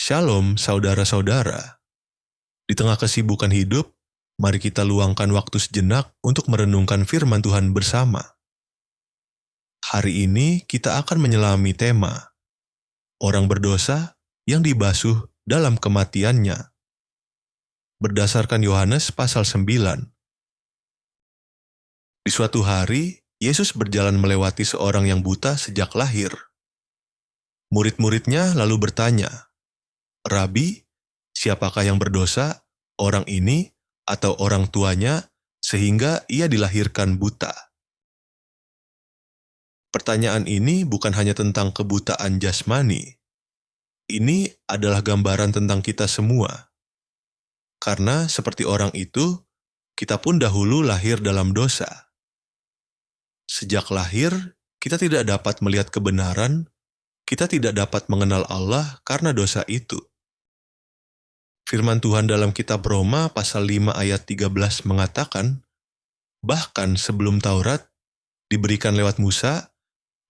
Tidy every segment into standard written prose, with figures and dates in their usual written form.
Shalom saudara-saudara. Di tengah kesibukan hidup, mari kita luangkan waktu sejenak untuk merenungkan firman Tuhan bersama. Hari ini kita akan menyelami tema orang berdosa yang dibasuh dalam kematiannya. Berdasarkan Yohanes pasal 9. Di suatu hari, Yesus berjalan melewati seorang yang buta sejak lahir. Murid-muridnya lalu bertanya, "Rabi, siapakah yang berdosa, orang ini atau orang tuanya, sehingga ia dilahirkan buta?" Pertanyaan ini bukan hanya tentang kebutaan jasmani. Ini adalah gambaran tentang kita semua. Karena seperti orang itu, kita pun dahulu lahir dalam dosa. Sejak lahir, kita tidak dapat melihat kebenaran, kita tidak dapat mengenal Allah karena dosa itu. Firman Tuhan dalam kitab Roma pasal 5 ayat 13 mengatakan, bahkan sebelum Taurat diberikan lewat Musa,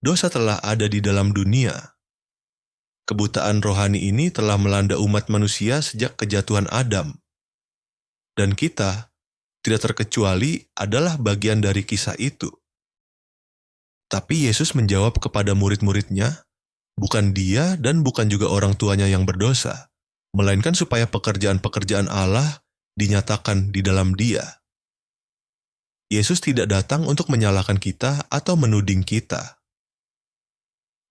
dosa telah ada di dalam dunia. Kebutaan rohani ini telah melanda umat manusia sejak kejatuhan Adam. Dan kita, tidak terkecuali, adalah bagian dari kisah itu. Tapi Yesus menjawab kepada murid-muridnya, bukan dia dan bukan juga orang tuanya yang berdosa, melainkan supaya pekerjaan-pekerjaan Allah dinyatakan di dalam Dia. Yesus tidak datang untuk menyalahkan kita atau menuding kita.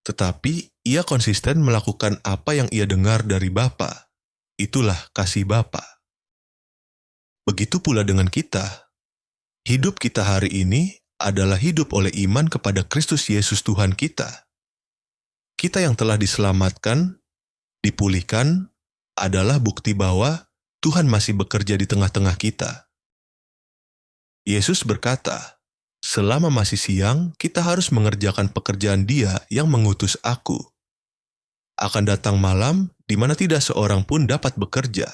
Tetapi Ia konsisten melakukan apa yang Ia dengar dari Bapa. Itulah kasih Bapa. Begitu pula dengan kita. Hidup kita hari ini adalah hidup oleh iman kepada Kristus Yesus Tuhan kita. Kita yang telah diselamatkan, dipulihkan, adalah bukti bahwa Tuhan masih bekerja di tengah-tengah kita. Yesus berkata, selama masih siang, kita harus mengerjakan pekerjaan Dia yang mengutus aku. Akan datang malam di mana tidak seorang pun dapat bekerja.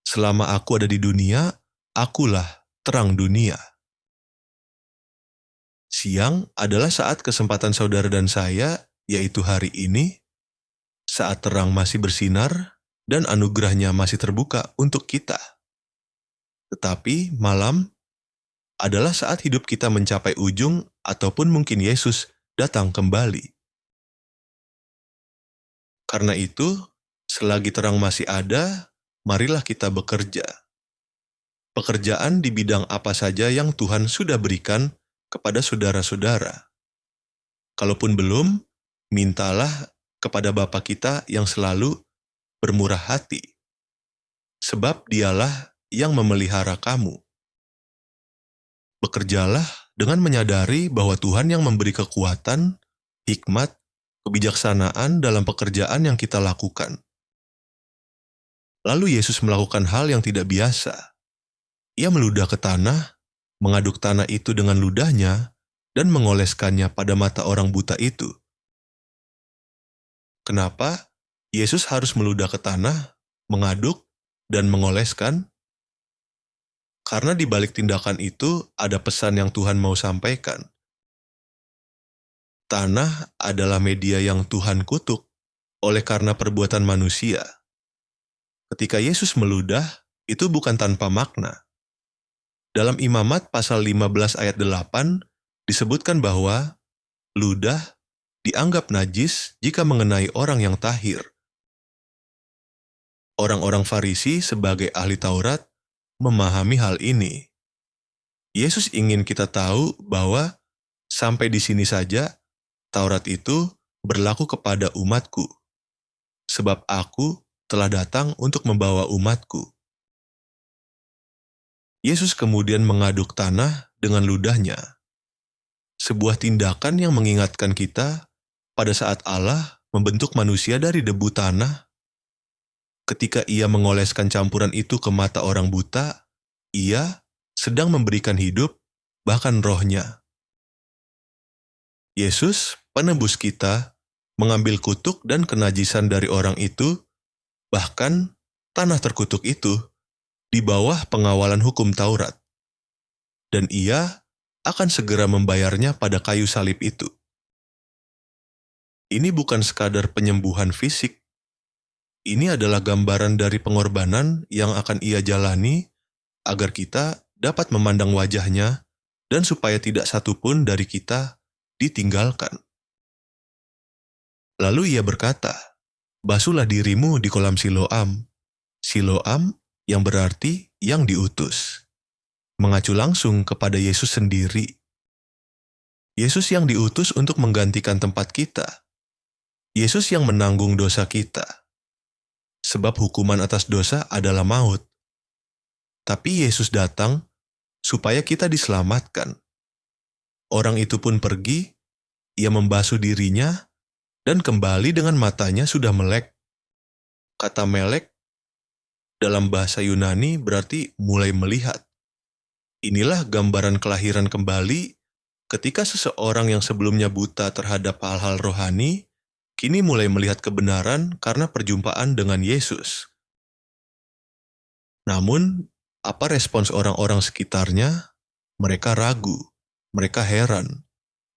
Selama aku ada di dunia, akulah terang dunia. Siang adalah saat kesempatan saudara dan saya, yaitu hari ini, saat terang masih bersinar dan anugerahnya masih terbuka untuk kita. Tetapi malam adalah saat hidup kita mencapai ujung ataupun mungkin Yesus datang kembali. Karena itu, selagi terang masih ada, marilah kita bekerja. Pekerjaan di bidang apa saja yang Tuhan sudah berikan kepada saudara-saudara. Kalaupun belum, mintalah kepada Bapa kita yang selalu bermurah hati, sebab Dialah yang memelihara kamu. Bekerjalah dengan menyadari bahwa Tuhan yang memberi kekuatan, hikmat, kebijaksanaan dalam pekerjaan yang kita lakukan. Lalu Yesus melakukan hal yang tidak biasa. Ia meludah ke tanah, mengaduk tanah itu dengan ludahnya, dan mengoleskannya pada mata orang buta itu. Kenapa Yesus harus meludah ke tanah, mengaduk, dan mengoleskan? Karena di balik tindakan itu ada pesan yang Tuhan mau sampaikan. Tanah adalah media yang Tuhan kutuk oleh karena perbuatan manusia. Ketika Yesus meludah, itu bukan tanpa makna. Dalam Imamat pasal 15 ayat 8 disebutkan bahwa ludah dianggap najis jika mengenai orang yang tahir. Orang-orang Farisi sebagai ahli Taurat memahami hal ini. Yesus ingin kita tahu bahwa sampai di sini saja Taurat itu berlaku kepada umatku, sebab aku telah datang untuk membawa umatku. Yesus kemudian mengaduk tanah dengan ludahnya. Sebuah tindakan yang mengingatkan kita pada saat Allah membentuk manusia dari debu tanah. Ketika Ia mengoleskan campuran itu ke mata orang buta, Ia sedang memberikan hidup, bahkan rohnya. Yesus, penebus kita, mengambil kutuk dan kenajisan dari orang itu, bahkan tanah terkutuk itu, di bawah pengawalan hukum Taurat. Dan Ia akan segera membayarnya pada kayu salib itu. Ini bukan sekadar penyembuhan fisik, Ini adalah gambaran dari pengorbanan yang akan ia jalani agar kita dapat memandang wajahnya dan supaya tidak satupun dari kita ditinggalkan. Lalu ia berkata, "Basuhlah dirimu di kolam Siloam." Siloam yang berarti yang diutus. Mengacu langsung kepada Yesus sendiri. Yesus yang diutus untuk menggantikan tempat kita. Yesus yang menanggung dosa kita. Sebab hukuman atas dosa adalah maut. Tapi Yesus datang supaya kita diselamatkan. Orang itu pun pergi, ia membasuh dirinya, dan kembali dengan matanya sudah melek. Kata melek dalam bahasa Yunani berarti mulai melihat. Inilah gambaran kelahiran kembali ketika seseorang yang sebelumnya buta terhadap hal-hal rohani, kini mulai melihat kebenaran karena perjumpaan dengan Yesus. Namun, apa respons orang-orang sekitarnya? Mereka ragu, mereka heran,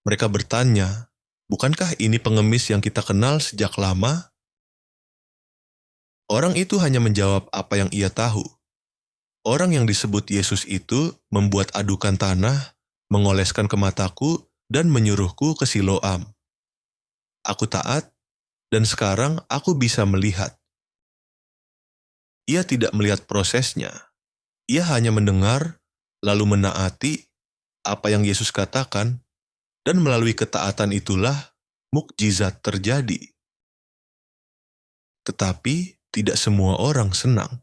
mereka bertanya, "Bukankah ini pengemis yang kita kenal sejak lama?" Orang itu hanya menjawab apa yang ia tahu. Orang yang disebut Yesus itu membuat adukan tanah, mengoleskan ke mataku, dan menyuruhku ke Siloam. Aku taat, dan sekarang aku bisa melihat. Ia tidak melihat prosesnya. Ia hanya mendengar, lalu menaati apa yang Yesus katakan, dan melalui ketaatan itulah mukjizat terjadi. Tetapi tidak semua orang senang.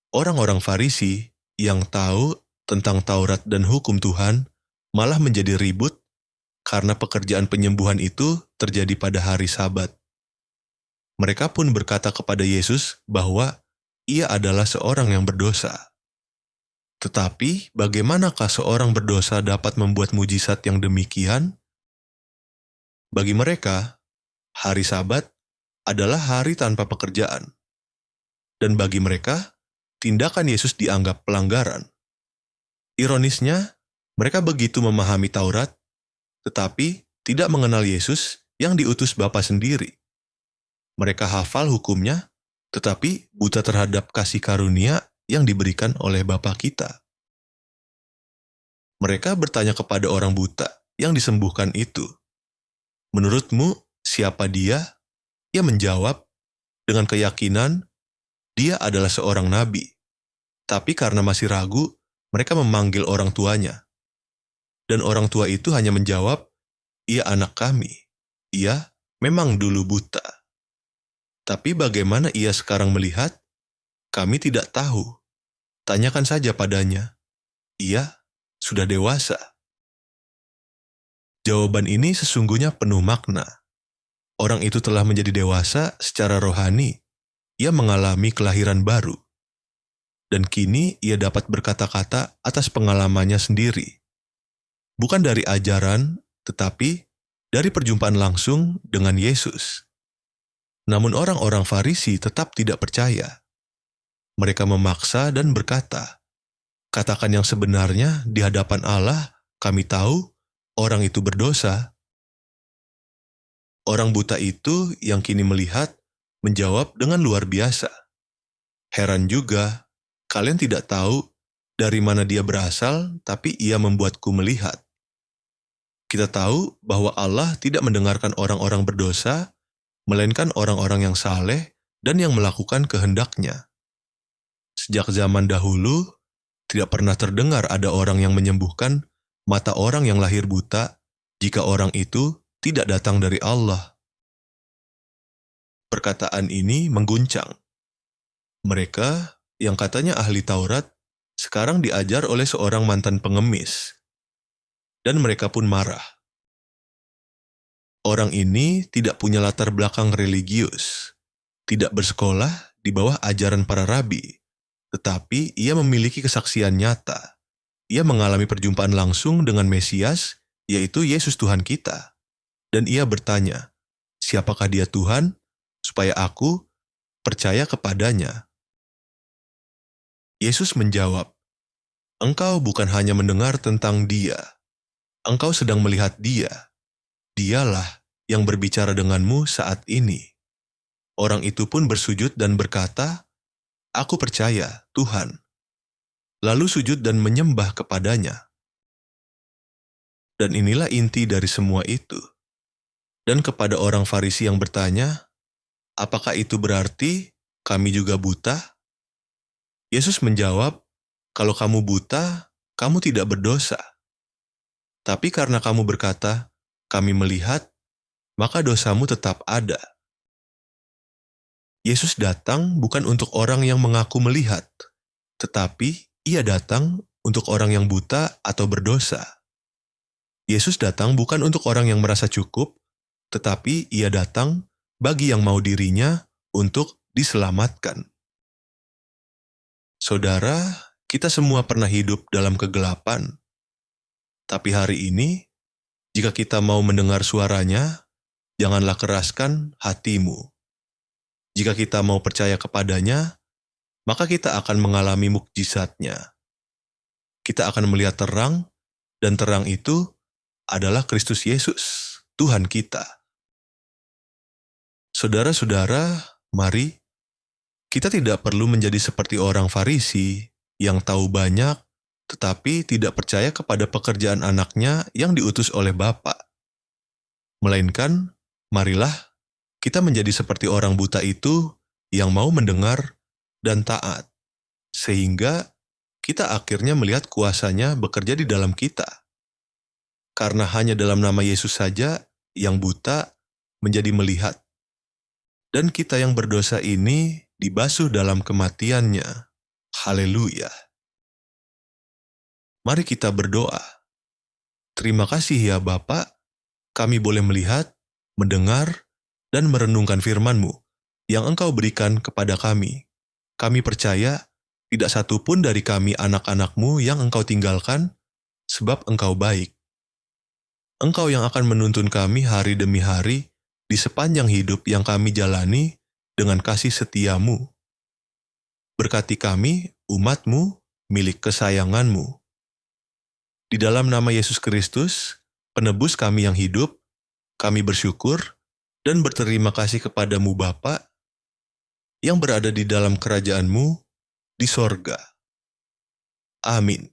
Orang-orang Farisi yang tahu tentang Taurat dan hukum Tuhan malah menjadi ribut karena pekerjaan penyembuhan itu terjadi pada hari Sabat. Mereka pun berkata kepada Yesus bahwa ia adalah seorang yang berdosa. Tetapi bagaimanakah seorang berdosa dapat membuat mujizat yang demikian? Bagi mereka, hari Sabat adalah hari tanpa pekerjaan. Dan bagi mereka, tindakan Yesus dianggap pelanggaran. Ironisnya, mereka begitu memahami Taurat, tetapi tidak mengenal Yesus yang diutus Bapa sendiri. Mereka hafal hukumnya, tetapi buta terhadap kasih karunia yang diberikan oleh Bapa kita. Mereka bertanya kepada orang buta yang disembuhkan itu, "Menurutmu, siapa dia?" Ia menjawab dengan keyakinan, dia adalah seorang nabi. Tapi karena masih ragu, mereka memanggil orang tuanya. Dan orang tua itu hanya menjawab, "Ia anak kami. Ia memang dulu buta. Tapi bagaimana ia sekarang melihat? Kami tidak tahu. Tanyakan saja padanya. Ia sudah dewasa." Jawaban ini sesungguhnya penuh makna. Orang itu telah menjadi dewasa secara rohani. Ia mengalami kelahiran baru. Dan kini ia dapat berkata-kata atas pengalamannya sendiri. Bukan dari ajaran, tetapi dari perjumpaan langsung dengan Yesus. Namun orang-orang Farisi tetap tidak percaya. Mereka memaksa dan berkata, "Katakan yang sebenarnya di hadapan Allah, kami tahu orang itu berdosa." Orang buta itu yang kini melihat menjawab dengan luar biasa. "Heran juga, kalian tidak tahu dari mana dia berasal, tapi ia membuatku melihat. Kita tahu bahwa Allah tidak mendengarkan orang-orang berdosa, melainkan orang-orang yang saleh dan yang melakukan kehendak-Nya. Sejak zaman dahulu, tidak pernah terdengar ada orang yang menyembuhkan mata orang yang lahir buta jika orang itu tidak datang dari Allah." Perkataan ini mengguncang. Mereka yang katanya ahli Taurat sekarang diajar oleh seorang mantan pengemis. Dan mereka pun marah. Orang ini tidak punya latar belakang religius, tidak bersekolah di bawah ajaran para rabi, tetapi ia memiliki kesaksian nyata. Ia mengalami perjumpaan langsung dengan Mesias, yaitu Yesus Tuhan kita. Dan ia bertanya, "Siapakah dia Tuhan? Supaya aku percaya kepadanya." Yesus menjawab, "Engkau bukan hanya mendengar tentang dia, engkau sedang melihat dia. Dialah yang berbicara denganmu saat ini." Orang itu pun bersujud dan berkata, "Aku percaya, Tuhan." Lalu sujud dan menyembah kepadanya. Dan inilah inti dari semua itu. Dan kepada orang Farisi yang bertanya, "Apakah itu berarti kami juga buta?" Yesus menjawab, "Kalau kamu buta, kamu tidak berdosa. Tapi karena kamu berkata, 'Kami melihat,' maka dosamu tetap ada." Yesus datang bukan untuk orang yang mengaku melihat, tetapi Ia datang untuk orang yang buta atau berdosa. Yesus datang bukan untuk orang yang merasa cukup, tetapi Ia datang bagi yang mau dirinya untuk diselamatkan. Saudara, kita semua pernah hidup dalam kegelapan, tapi hari ini, jika kita mau mendengar suaranya, janganlah keraskan hatimu. Jika kita mau percaya kepadanya, maka kita akan mengalami mukjizatnya. Kita akan melihat terang, dan terang itu adalah Kristus Yesus, Tuhan kita. Saudara-saudara, mari kita tidak perlu menjadi seperti orang Farisi yang tahu banyak tetapi tidak percaya kepada pekerjaan anaknya yang diutus oleh Bapa. Melainkan, marilah kita menjadi seperti orang buta itu yang mau mendengar dan taat, sehingga kita akhirnya melihat kuasa-Nya bekerja di dalam kita. Karena hanya dalam nama Yesus saja yang buta menjadi melihat. Dan kita yang berdosa ini dibasuh dalam kematian-Nya. Haleluya. Mari kita berdoa. Terima kasih ya Bapa, kami boleh melihat, mendengar, dan merenungkan firman-Mu yang Engkau berikan kepada kami. Kami percaya tidak satu pun dari kami anak-anak-Mu yang Engkau tinggalkan, sebab Engkau baik. Engkau yang akan menuntun kami hari demi hari di sepanjang hidup yang kami jalani dengan kasih setia-Mu. Berkati kami, umat-Mu, milik kesayangan-Mu. Di dalam nama Yesus Kristus, penebus kami yang hidup, kami bersyukur dan berterima kasih kepadamu Bapa yang berada di dalam kerajaan-Mu di sorga. Amin.